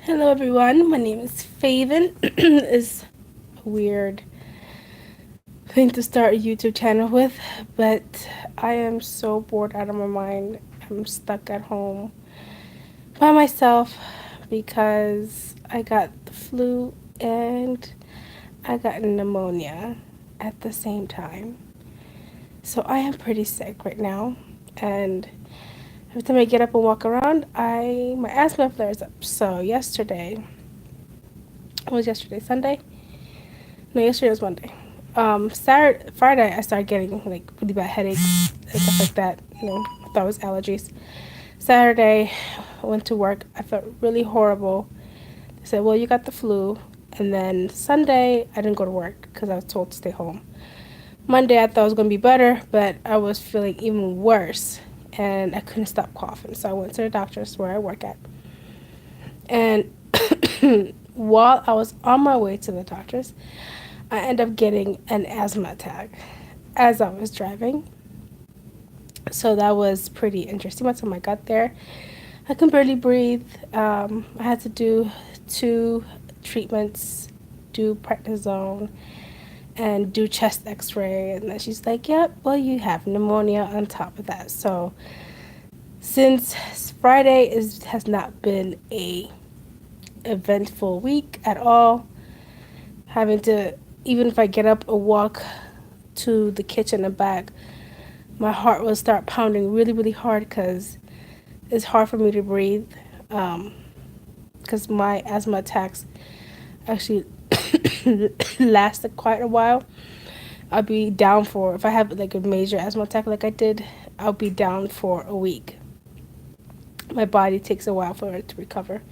Hello everyone, my name is Faven. It's a weird thing to start a YouTube channel with, but I am so bored out of my mind. I'm stuck at home by myself because I got the flu and I got pneumonia at the same time. So I am pretty sick right now, and every time I get up and walk around, I my asthma flares up. So yesterday, what was yesterday? Sunday? No, yesterday was Monday. Saturday, Friday, I started getting like really bad headaches and stuff like that. I thought it was allergies. Saturday, I went to work. I felt really horrible. They said, "Well, you got the flu." And then Sunday, I didn't go to work because I was told to stay home. Monday, I thought it was gonna be better, but I was feeling even worse, and I couldn't stop coughing. So I went to the doctor's where I work at, and while I was on my way to the doctor's, I ended up getting an asthma attack as I was driving. So that was pretty interesting. By the time I got there, I can barely breathe. I had to do 2 treatments, do prednisone, and do chest x-ray. And then she's like, yep, well, you have pneumonia on top of that. So since Friday has not been a eventful week at all, having to, even if I get up and walk to the kitchen and back, my heart will start pounding really, really hard because it's hard for me to breathe. Because my asthma attacks actually lasted quite a while. I'll be down for, if I have like a major asthma attack like I did, I'll be down for a week. My body takes a while for it to recover.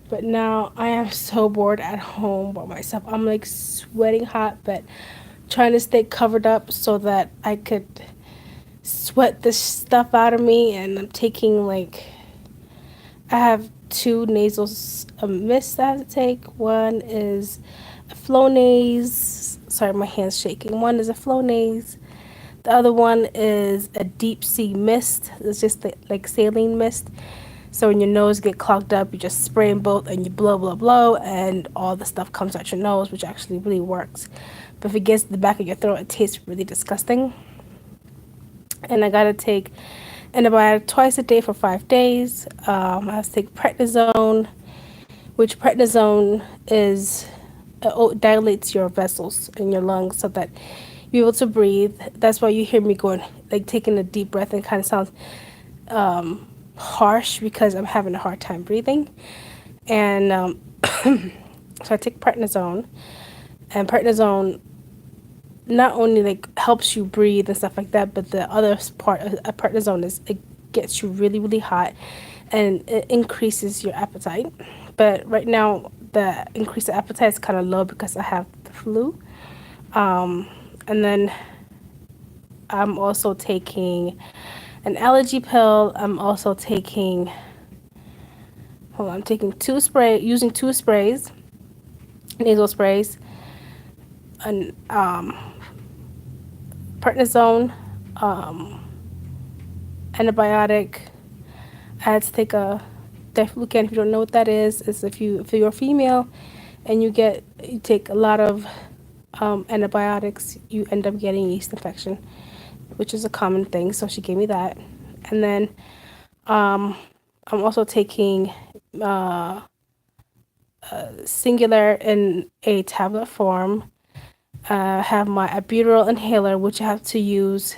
But now I am so bored at home by myself. I'm like sweating hot, but trying to stay covered up so that I could sweat this stuff out of me. And I'm taking like, I have 2 nasal mists I have to take. One is a Flonase. Sorry, my hand's shaking. One is a Flonase. The other one is a deep sea mist. It's just like saline mist. So when your nose get clogged up, you just spray them both and you blow, blow, blow, and all the stuff comes out your nose, which actually really works. But if it gets to the back of your throat, it tastes really disgusting. And I gotta take antibiotic twice a day for 5 days. I have to take prednisone, which prednisone is dilates your vessels in your lungs so that you're able to breathe. That's why you hear me going, like taking a deep breath, and it kind of sounds harsh because I'm having a hard time breathing. And so I take prednisone, and prednisone not only like helps you breathe and stuff like that, but the other part of prednisone is it gets you really, really hot, and it increases your appetite. But right now, the increase of appetite is kind of low because I have the flu. And then I'm also taking an allergy pill. I'm also taking, hold on, I'm taking using 2 sprays, nasal sprays, and prednisone, antibiotic. I had to take a diflucan. If you don't know what that is if you're female and you take a lot of antibiotics, you end up getting yeast infection, which is a common thing. So she gave me that, and then I'm also taking Singular in a tablet form. I have my albuterol inhaler, which I have to use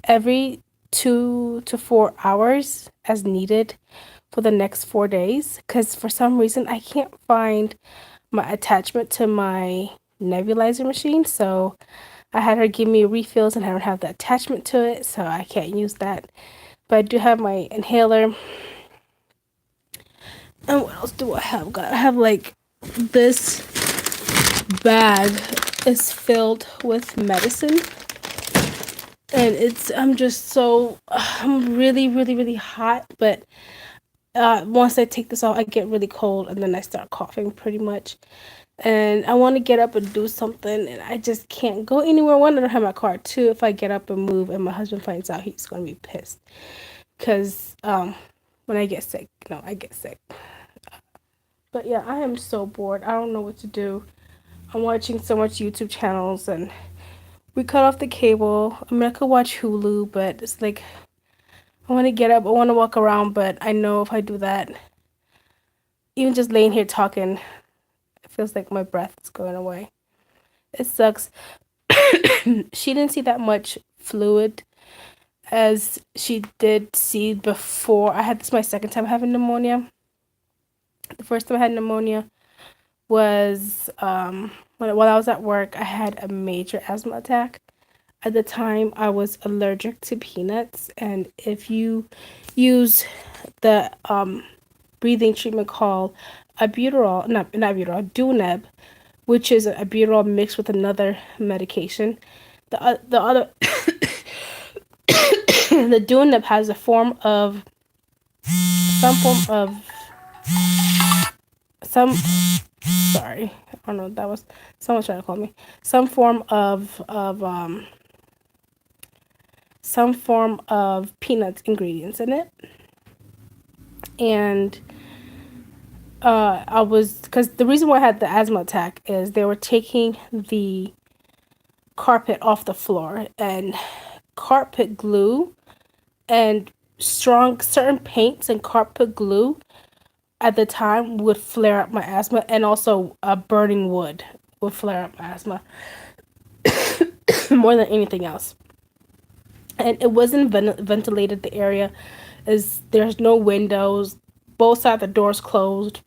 every 2 to 4 hours as needed for the next 4 days. Because for some reason, I can't find my attachment to my nebulizer machine. So I had her give me refills and I don't have the attachment to it. So I can't use that. But I do have my inhaler. And what else do I have? I have like this bag is filled with medicine, and I'm really, really, really hot, but once I take this off, I get really cold, and then I start coughing pretty much, and I want to get up and do something, and I just can't go anywhere. One, I don't have my car. Two, if I get up and move and my husband finds out, he's going to be pissed because when I get sick, I get sick. But yeah, I am so bored. I don't know what to do. I'm watching so much YouTube channels and we cut off the cable. I mean, I could watch Hulu, but it's like I want to get up, I want to walk around, but I know if I do that, even just laying here talking, it feels like my breath is going away. It sucks. She didn't see that much fluid as she did see before. I had this my second time having pneumonia. The first time I had pneumonia was while I was at work. I had a major asthma attack. At the time, I was allergic to peanuts, and if you use the breathing treatment called albuterol, not albuterol, Duneb, which is a albuterol mixed with another medication. The other the Duneb has a form of some form of some sorry, I don't know, that was someone trying to call me. Some form of peanuts ingredients in it. And because the reason why I had the asthma attack is they were taking the carpet off the floor, and carpet glue and strong certain paints and carpet glue at the time would flare up my asthma, and also burning wood would flare up my asthma more than anything else. And it wasn't ventilated. The area is there's no windows. Both sides of the doors closed.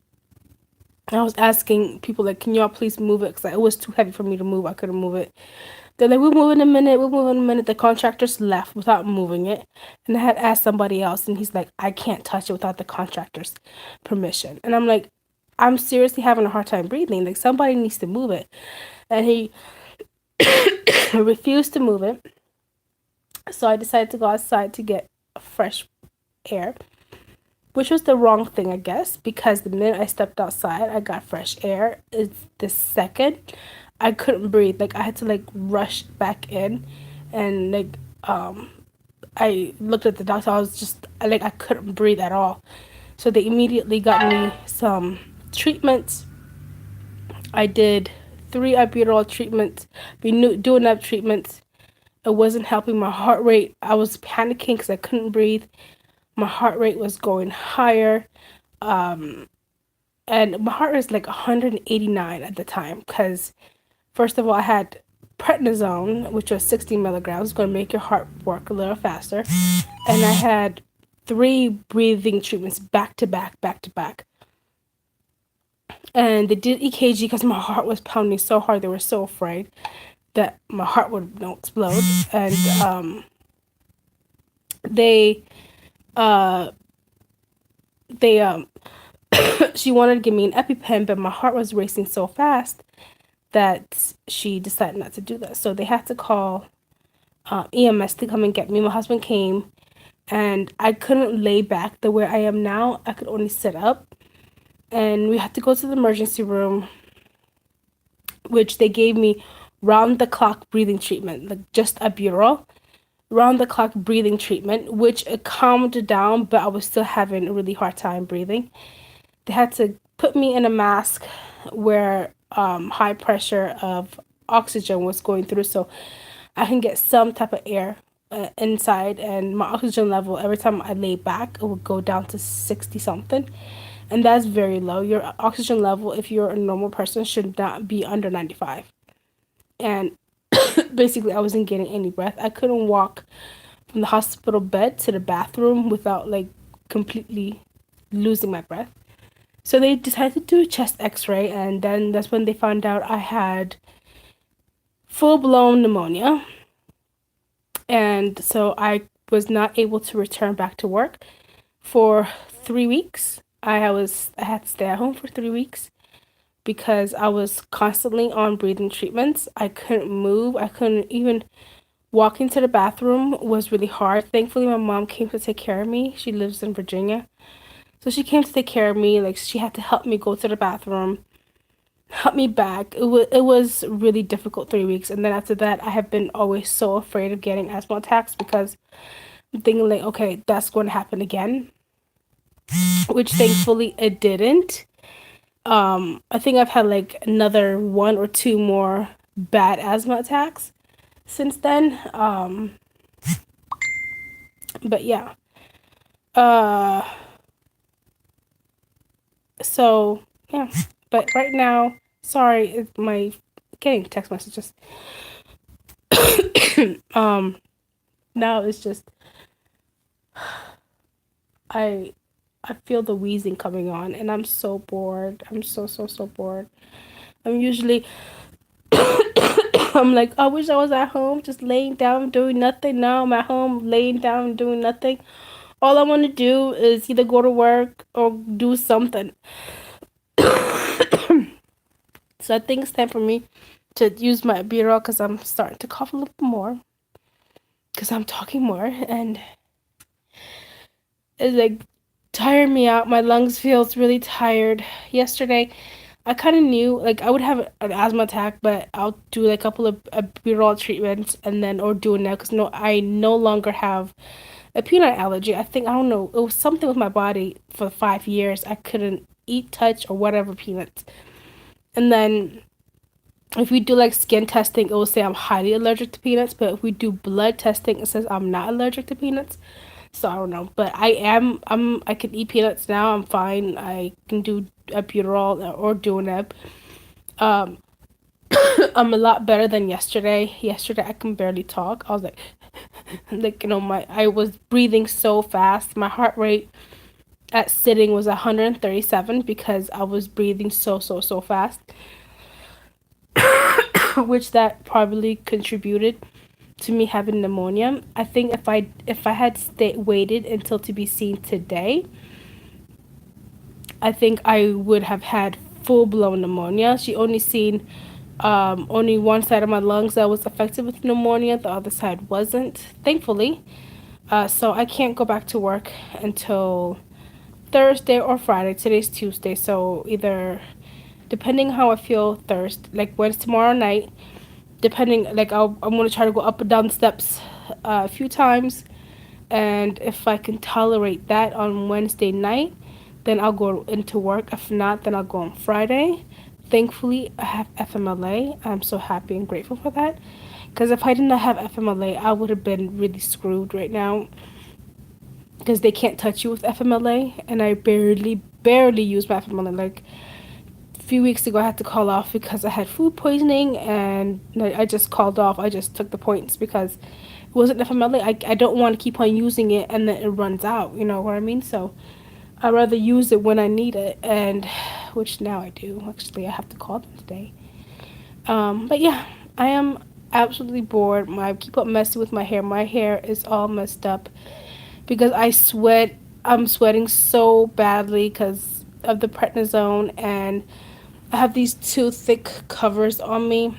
I was asking people like, "Can y'all please move it?" Because it was too heavy for me to move. I couldn't move it. They're like, "We'll move in a minute. We'll move in a minute." The contractors left without moving it, and I had asked somebody else, and he's like, "I can't touch it without the contractor's permission." And I'm like, "I'm seriously having a hard time breathing. Like somebody needs to move it," and he refused to move it. So I decided to go outside to get fresh air, which was the wrong thing, I guess, because the minute I stepped outside, I got fresh air. It's the second I couldn't breathe. Like I had to like rush back in, and like I looked at the doctor. I was just like I couldn't breathe at all. So they immediately got me some treatments. I did 3 albuterol treatments, doing up treatments. It wasn't helping my heart rate. I was panicking because I couldn't breathe. My heart rate was going higher. And my heart was like 189 at the time because, first of all, I had prednisone, which was 60 milligrams, going to make your heart work a little faster. And I had 3 breathing treatments back to back, back to back. And they did EKG because my heart was pounding so hard. They were so afraid that my heart would explode. And they she wanted to give me an EpiPen, but my heart was racing so fast that she decided not to do that. So they had to call EMS to come and get me. My husband came, and I couldn't lay back the way I am now. I could only sit up, and we had to go to the emergency room, which they gave me round the clock breathing treatment, like just albuterol, round the clock breathing treatment, which it calmed down, but I was still having a really hard time breathing. They had to put me in a mask where high pressure of oxygen was going through, so I can get some type of air inside, and my oxygen level every time I lay back, it would go down to 60 something, and that's very low. Your oxygen level, if you're a normal person, should not be under 95. And basically I wasn't getting any breath. I couldn't walk from the hospital bed to the bathroom without like completely losing my breath. So they decided to do a chest x-ray, and then that's when they found out I had full-blown pneumonia. And so I was not able to return back to work for 3 weeks. I had to stay at home for 3 weeks because I was constantly on breathing treatments. I couldn't move. I couldn't even walk into the bathroom was really hard. Thankfully, my mom came to take care of me. She lives in Virginia. So she came to take care of me. Like she had to help me go to the bathroom, help me back. It was really difficult 3 weeks. And then after that, I have been always so afraid of getting asthma attacks because I'm thinking like, okay, that's going to happen again, which thankfully it didn't. I think I've had like another one or two more bad asthma attacks since then. But yeah. Uh, so yeah. But right now, sorry, it's my getting text messages. um, Now it's just I I feel the wheezing coming on, and I'm so bored. I'm so bored. I'm usually I'm like, I wish I was at home just laying down doing nothing. Now I'm at home laying down doing nothing. All I want to do is either go to work or do something. So I think it's time for me to use my albuterol because I'm starting to cough a little more because I'm talking more, and it's like tired me out. My lungs feels really tired. Yesterday, I kind of knew like I would have an asthma attack, but I'll do like a couple of albuterol treatments and then or do it now because I no longer have a peanut allergy. I think I don't know. It was something with my body for 5 years. I couldn't eat, touch, or whatever peanuts. And then if we do like skin testing, it will say I'm highly allergic to peanuts. But if we do blood testing, it says I'm not allergic to peanuts. So I don't know. But I am. I can eat peanuts now. I'm fine. I can do albuterol or Duneb. Um, I'm a lot better than yesterday. Yesterday I can barely talk. I was like, like I was breathing so fast. My heart rate at sitting was 137 because I was breathing so fast, which that probably contributed to me having pneumonia. I think if I had waited until to be seen today, I think I would have had full blown pneumonia. She only seen only one side of my lungs that was affected with pneumonia. The other side wasn't, thankfully. So I can't go back to work until Thursday or Friday. Today's Tuesday, so either depending how I feel Thursday, like when it's tomorrow night, depending like I'm gonna try to go up and down the steps a few times, and if I can tolerate that on Wednesday night, then I'll go into work. If not, then I'll go on Friday. Thankfully, I have FMLA. I'm so happy and grateful for that. Because if I did not have FMLA, I would have been really screwed right now. Because they can't touch you with FMLA, and I barely use my FMLA. Like a few weeks ago, I had to call off because I had food poisoning, and I just called off. I just took the points because it wasn't FMLA. I don't want to keep on using it and then it runs out. You know what I mean? So I'd rather use it when I need it, and which now I do. Actually, I have to call them today. But yeah, I am absolutely bored. I keep up messing with my hair. My hair is all messed up because I sweat. I'm sweating so badly because of the prednisone, and I have these two thick covers on me.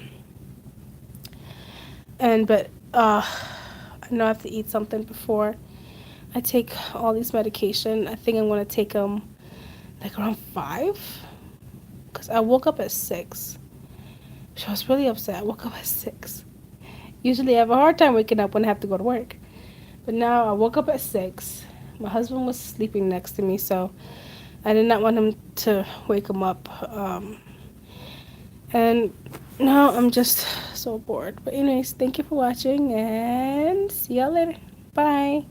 And but I know I have to eat something before I take all these medication. I think I'm gonna take them like around 5 because I woke up at 6. So I was really upset. I woke up at 6. Usually I have a hard time waking up when I have to go to work. But now I woke up at 6. My husband was sleeping next to me, so I did not want him to wake him up. And now I'm just so bored. But anyways, thank you for watching and see y'all later. Bye.